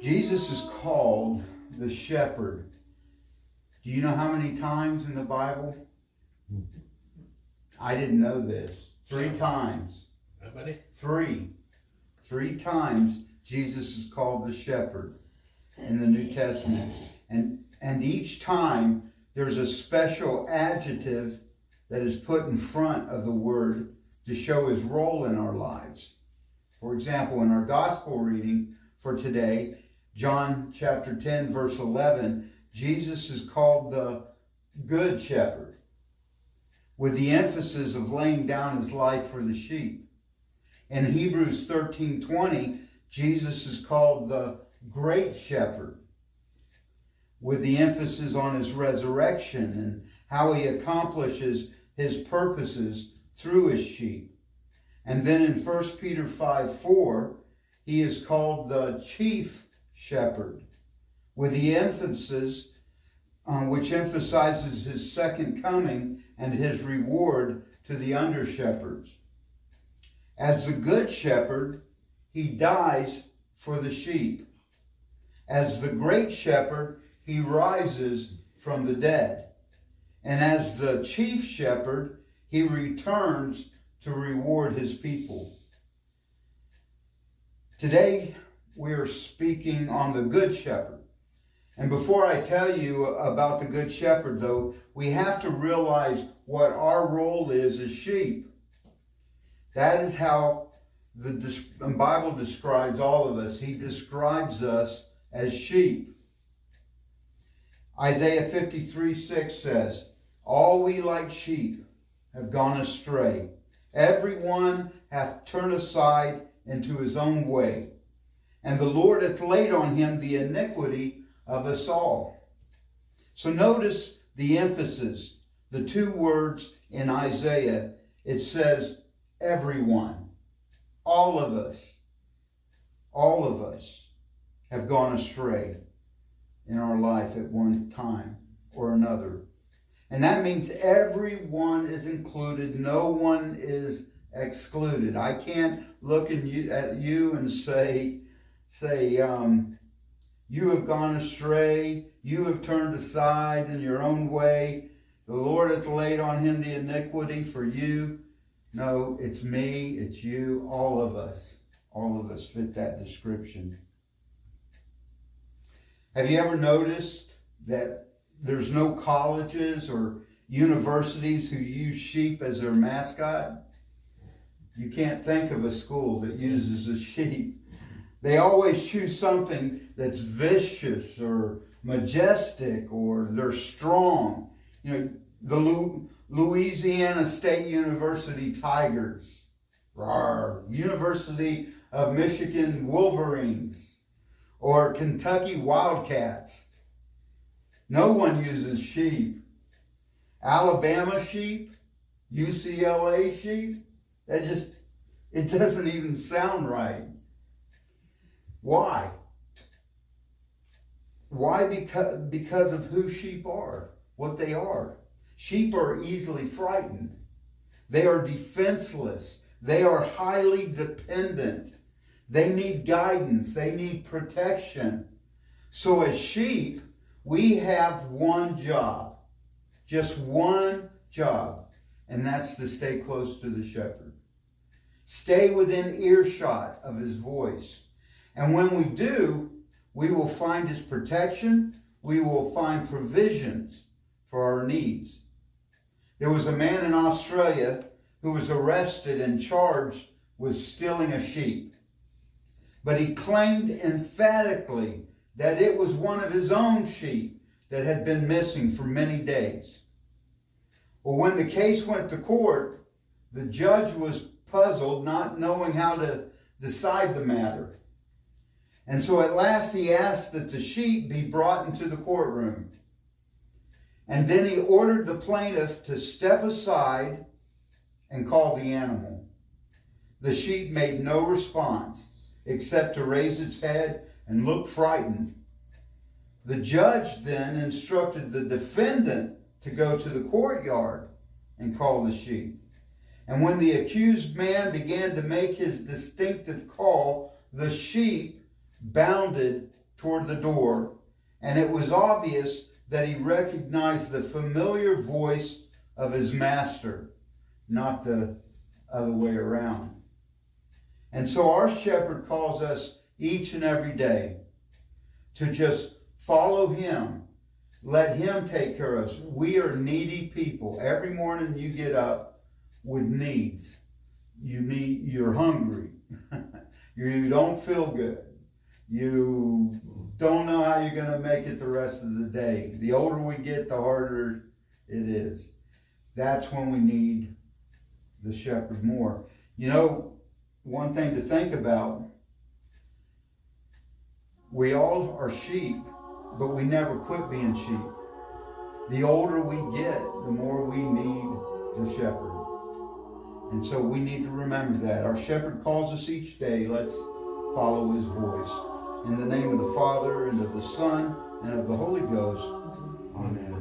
Jesus is called the shepherd. Do you know how many times in the Bible? I didn't know this. 3 times. How many? 3. 3 times Jesus is called the shepherd in the New Testament. And each time there's a special adjective that is put in front of the word to show his role in our lives. For example, in our gospel reading for today, John chapter 10, verse 11, Jesus is called the Good Shepherd, with the emphasis of laying down his life for the sheep. In Hebrews 13:20, Jesus is called the Great Shepherd, with the emphasis on his resurrection and how he accomplishes his purposes through his sheep. And then in 1 Peter 5:4, he is called the Chief Shepherd, with the emphasis which emphasizes his second coming and his reward to the under-shepherds. As the Good Shepherd, he dies for the sheep. As the Great Shepherd, he rises from the dead. And as the Chief Shepherd, he returns to reward his people. Today, we are speaking on the Good Shepherd. And before I tell you about the Good Shepherd, though, we have to realize what our role is as sheep. That is how the Bible describes all of us. He describes us as sheep. Isaiah 53:6 says, "All we like sheep have gone astray. Every one hath turned aside into his own way. And the Lord hath laid on him the iniquity of us all." So notice the emphasis, the 2 words in Isaiah. It says, everyone, all of us have gone astray in our life at one time or another. And that means everyone is included. No one is excluded. I can't look at you and say, you have gone astray. You have turned aside in your own way. The Lord hath laid on him the iniquity for you. No, it's me, it's you, all of us. All of us fit that description. Have you ever noticed that there's no colleges or universities who use sheep as their mascot? You can't think of a school that uses a sheep. They always choose something that's vicious or majestic, or they're strong. You know, the Louisiana State University Tigers, University of Michigan Wolverines, or Kentucky Wildcats. No one uses sheep. Alabama sheep, UCLA sheep, it doesn't even sound right. Why? Why? Because of who sheep are, what they are. Sheep are easily frightened. They are defenseless. They are highly dependent. They need guidance. They need protection. So as sheep, we have one job. Just one job. And that's to stay close to the shepherd. Stay within earshot of his voice. And when we do, we will find his protection. We will find provisions for our needs. There was a man in Australia who was arrested and charged with stealing a sheep. But he claimed emphatically that it was one of his own sheep that had been missing for many days. Well, when the case went to court, the judge was puzzled, not knowing how to decide the matter. And so at last he asked that the sheep be brought into the courtroom. And then he ordered the plaintiff to step aside and call the animal. The sheep made no response except to raise its head and look frightened. The judge then instructed the defendant to go to the courtyard and call the sheep. And when the accused man began to make his distinctive call, the sheep bounded toward the door, and it was obvious that he recognized the familiar voice of his master, not the other way around. And so our shepherd calls us each and every day to just follow him. Let him take care of us. We are needy people. Every morning you get up with needs. You're hungry. You don't feel good. You don't know how you're going to make it the rest of the day. The older we get, the harder it is. That's when we need the shepherd more. You know, one thing to think about, we all are sheep, but we never quit being sheep. The older we get, the more we need the shepherd. And so we need to remember that. Our shepherd calls us each day. Let's follow his voice. In the name of the Father, and of the Son, and of the Holy Ghost. Amen.